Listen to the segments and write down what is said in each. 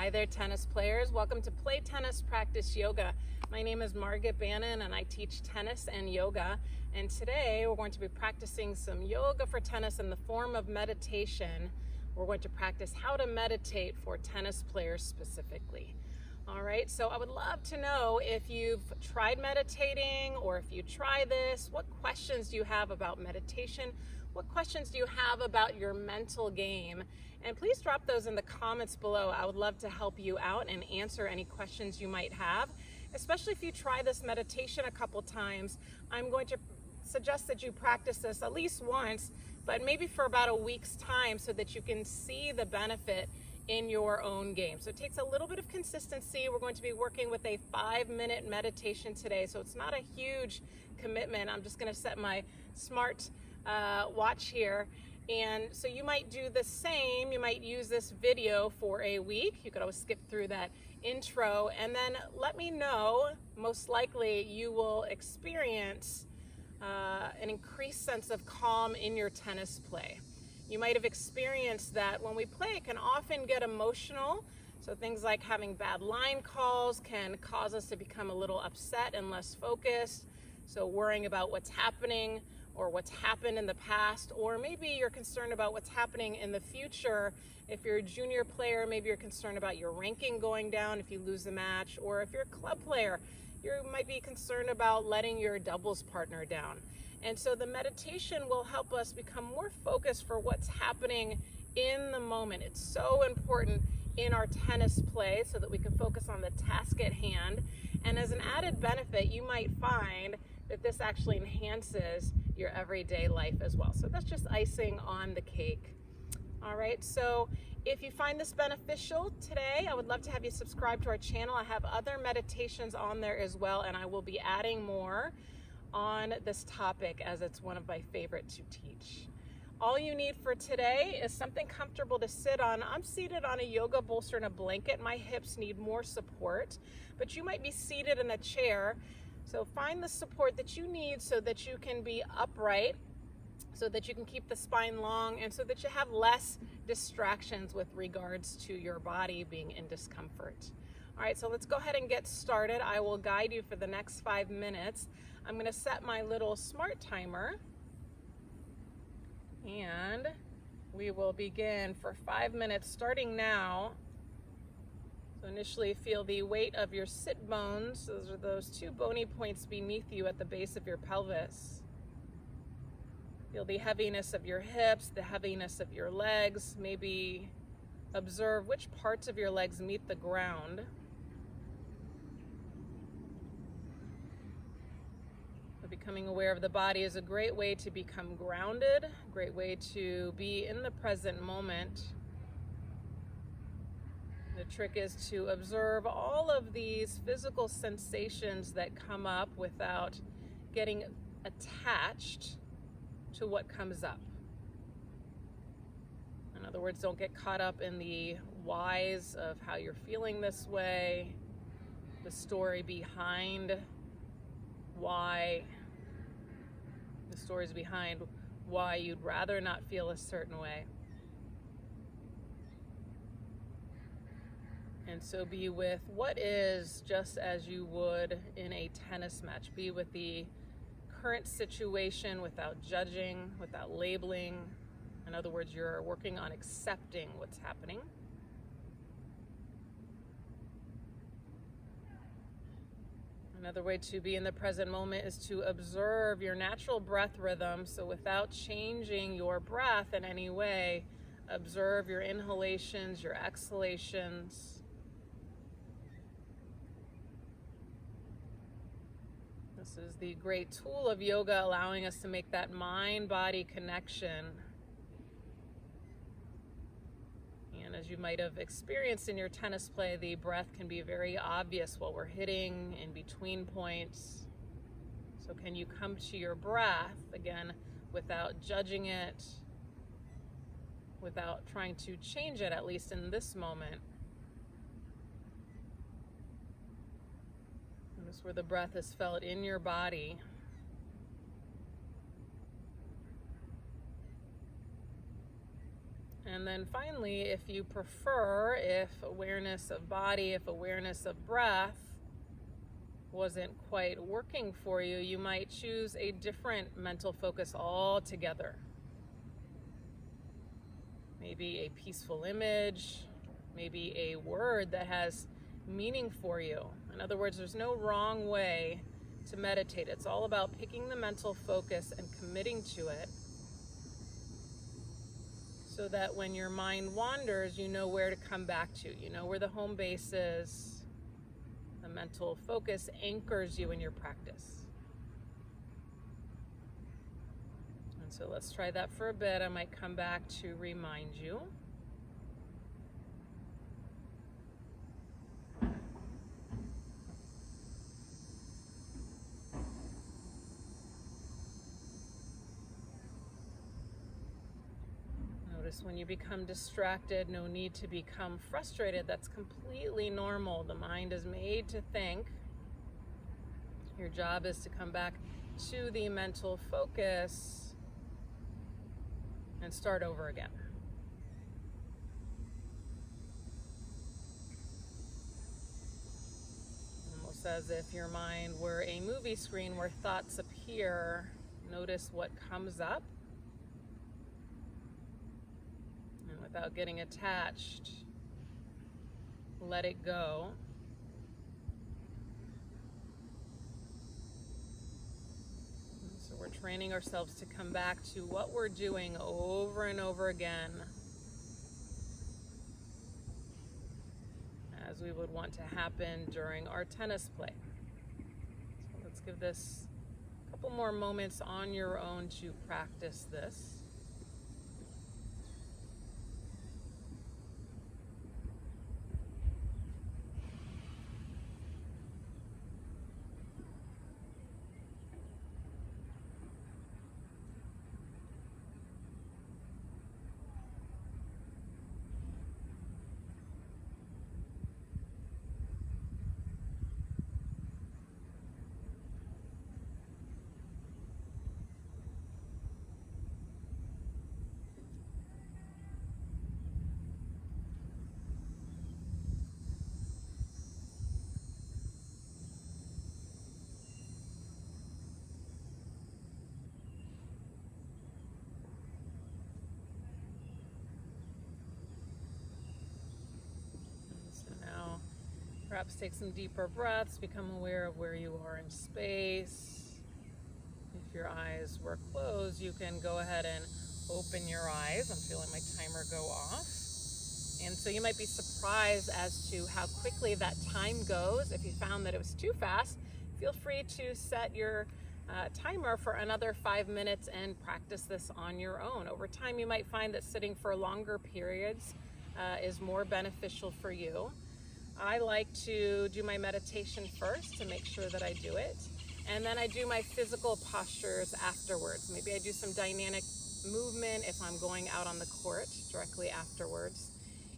Hi there, tennis players. Welcome to Play Tennis Practice Yoga. My name is Margaret Bannon and I teach tennis and yoga. And today we're going to be practicing some yoga for tennis in the form of meditation. We're going to practice how to meditate for tennis players specifically. All right, so I would love to know if you've tried meditating or if you try this, what questions do you have about meditation? What questions do you have about your mental game? And please drop those in the comments below. I would love to help you out and answer any questions you might have, especially if you try this meditation a couple times. I'm going to suggest that you practice this at least once, but maybe for about a week's time so that you can see the benefit in your own game. So it takes a little bit of consistency. We're going to be working with a 5-minute meditation today, so it's not a huge commitment. I'm just going to set my smart watch here, and so you might do the same. You might use this video for a week. You could always skip through that intro and then let me know. Most likely you will experience an increased sense of calm in your tennis play. You might have experienced that when we play, it can often get emotional. So things like having bad line calls can cause us to become a little upset and less focused. So worrying about what's happening or what's happened in the past, or maybe you're concerned about what's happening in the future. If you're a junior player, maybe you're concerned about your ranking going down if you lose the match, or if you're a club player, you might be concerned about letting your doubles partner down. And so the meditation will help us become more focused for what's happening in the moment. It's so important in our tennis play so that we can focus on the task at hand. And as an added benefit, you might find that this actually enhances your everyday life as well. So that's just icing on the cake. All right, so if you find this beneficial today, I would love to have you subscribe to our channel. I have other meditations on there as well, and I will be adding more on this topic as it's one of my favorite to teach. All you need for today is something comfortable to sit on. I'm seated on a yoga bolster and a blanket. My hips need more support, but you might be seated in a chair. So find the support that you need so that you can be upright, so that you can keep the spine long, and so that you have less distractions with regards to your body being in discomfort. All right, so let's go ahead and get started. I will guide you for the next 5 minutes. I'm going to set my little smart timer, and we will begin for 5 minutes starting now. So initially feel the weight of your sit bones. Those are those 2 bony points beneath you at the base of your pelvis. Feel the heaviness of your hips, the heaviness of your legs. Maybe observe which parts of your legs meet the ground. Becoming aware of the body is a great way to become grounded, a great way to be in the present moment. The trick is to observe all of these physical sensations that come up without getting attached to what comes up. In other words, don't get caught up in the whys of how you're feeling this way, the story behind why, the stories behind why you'd rather not feel a certain way. And so be with what is, just as you would in a tennis match. Be with the current situation without judging, without labeling. In other words, you're working on accepting what's happening. Another way to be in the present moment is to observe your natural breath rhythm. So without changing your breath in any way, observe your inhalations, your exhalations. This is the great tool of yoga, allowing us to make that mind-body connection. And as you might have experienced in your tennis play, the breath can be very obvious while we're hitting in between points. So can you come to your breath, again, without judging it, without trying to change it, at least in this moment. Notice where the breath is felt in your body. And then finally, if you prefer, if awareness of body, if awareness of breath wasn't quite working for you, you might choose a different mental focus altogether. Maybe a peaceful image, maybe a word that has meaning for you. In other words, there's no wrong way to meditate. It's all about picking the mental focus and committing to it so that when your mind wanders, you know where to come back to. You know where the home base is. The mental focus anchors you in your practice. And so let's try that for a bit. I might come back to remind you. Notice when you become distracted, no need to become frustrated. That's completely normal. The mind is made to think. Your job is to come back to the mental focus and start over again. Almost as if your mind were a movie screen where thoughts appear. Notice what comes up. Without getting attached, let it go. So we're training ourselves to come back to what we're doing over and over again, as we would want to happen during our tennis play. So let's give this a couple more moments on your own to practice this. Perhaps take some deeper breaths, become aware of where you are in space. If your eyes were closed, you can go ahead and open your eyes. I'm feeling my timer go off. And so you might be surprised as to how quickly that time goes. If you found that it was too fast, feel free to set your timer for another 5 minutes and practice this on your own. Over time, you might find that sitting for longer periods is more beneficial for you. I like to do my meditation first to make sure that I do it. And then I do my physical postures afterwards. Maybe I do some dynamic movement if I'm going out on the court directly afterwards.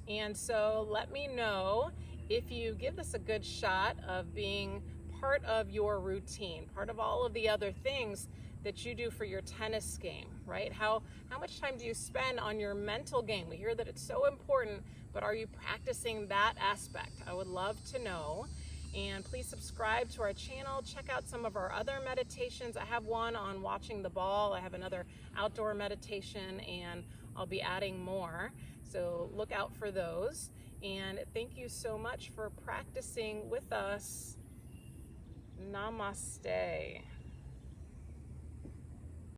And so let me know if you give this a good shot of being part of your routine, part of all of the other things that you do for your tennis game, right? How much time do you spend on your mental game? We hear that it's so important, but are you practicing that aspect? I would love to know. And please subscribe to our channel. Check out some of our other meditations. I have one on watching the ball. I have another outdoor meditation, and I'll be adding more. So look out for those. And thank you so much for practicing with us. Namaste.